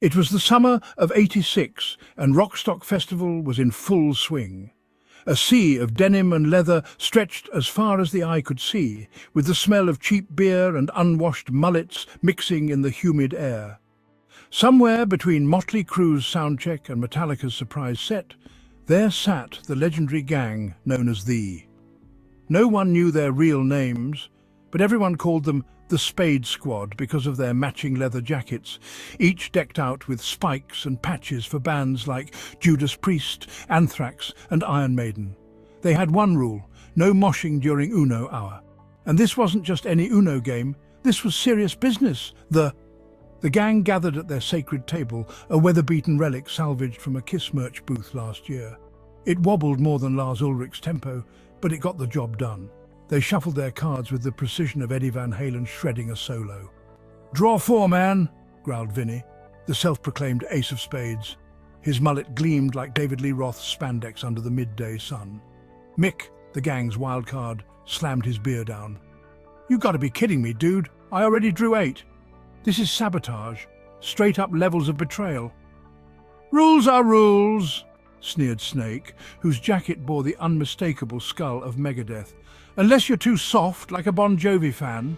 It was the summer of '86, and Rockstock Festival was in full swing. A sea of denim and leather stretched as far as the eye could see, with the smell of cheap beer and unwashed mullets mixing in the humid air. Somewhere between Motley Crue's soundcheck and Metallica's surprise set, there sat the legendary gang known as The. No one knew their real names, but everyone called them the Spade Squad because of their matching leather jackets, each decked out with spikes and patches for bands like Judas Priest, Anthrax and Iron Maiden. They had one rule: no moshing during Uno hour. And this wasn't just any Uno game, this was serious business. The gang gathered at their sacred table, a weather-beaten relic salvaged from a Kiss merch booth last year. It wobbled more than Lars Ulrich's tempo, but it got the job done. They shuffled their cards with the precision of Eddie Van Halen shredding a solo. "Draw four, man," growled Vinny, the self-proclaimed ace of spades. His mullet gleamed like David Lee Roth's spandex under the midday sun. Mick, the gang's wild card, slammed his beer down. "You gotta be kidding me, dude. I already drew 8. This is sabotage. Straight-up levels of betrayal." "Rules are rules," sneered Snake, whose jacket bore the unmistakable skull of Megadeth. "Unless you're too soft, like a Bon Jovi fan."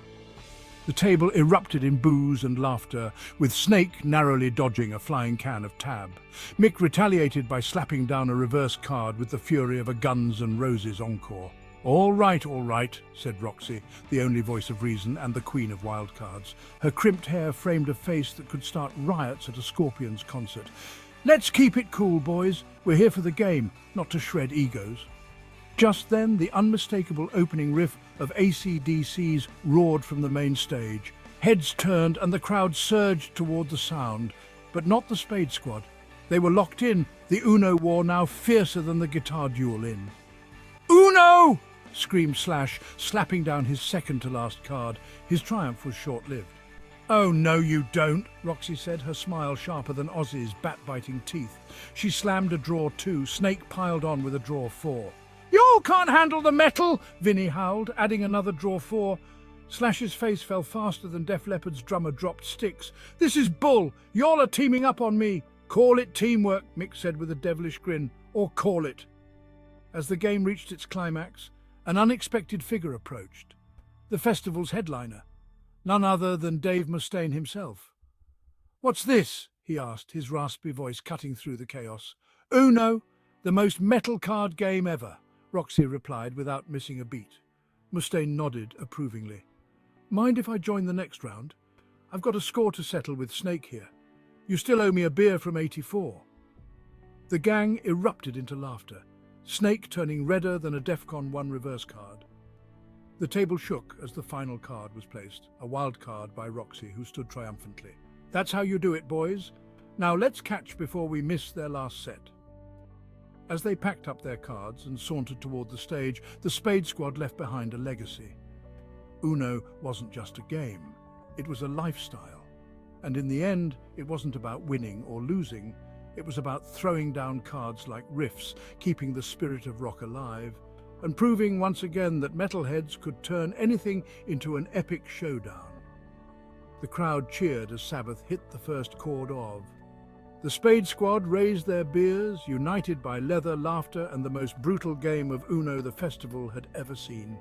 The table erupted in boos and laughter, with Snake narrowly dodging a flying can of Tab. Mick retaliated by slapping down a reverse card with the fury of a Guns N' Roses encore. All right," said Roxy, the only voice of reason and the queen of wildcards. Her crimped hair framed a face that could start riots at a Scorpions concert. "Let's keep it cool, boys. We're here for the game, not to shred egos." Just then, the unmistakable opening riff of AC/DC's roared from the main stage. Heads turned and the crowd surged toward the sound, but not the Spade Squad. They were locked in, the Uno war now fiercer than the guitar duel in. "Uno!" screamed Slash, slapping down his second-to-last card. His triumph was short-lived. "Oh, no you don't," Roxy said, her smile sharper than Ozzy's bat-biting teeth. She slammed a draw 2, Snake piled on with a draw 4. "Y'all can't handle the metal!" Vinny howled, adding another draw 4. Slash's face fell faster than Def Leppard's drummer dropped sticks. "This is bull! Y'all are teaming up on me!" "Call it teamwork," Mick said with a devilish grin. "Or call it." As the game reached its climax, an unexpected figure approached. The festival's headliner, none other than Dave Mustaine himself. "What's this?" he asked, his raspy voice cutting through the chaos. "Uno, the most metal card game ever," Roxy replied without missing a beat. Mustaine nodded approvingly. "Mind if I join the next round? I've got a score to settle with Snake here. You still owe me a beer from '84. The gang erupted into laughter, Snake turning redder than a DEFCON 1 reverse card. The table shook as the final card was placed, a wild card by Roxy, who stood triumphantly. "That's how you do it, boys. Now let's catch before we miss their last set." As they packed up their cards and sauntered toward the stage, the Spade Squad left behind a legacy. Uno wasn't just a game, it was a lifestyle. And in the end, it wasn't about winning or losing, it was about throwing down cards like riffs, keeping the spirit of rock alive, and proving once again that metalheads could turn anything into an epic showdown. The crowd cheered as Sabbath hit the first chord of. The Spade Squad raised their beers, united by leather, laughter, and the most brutal game of Uno the festival had ever seen.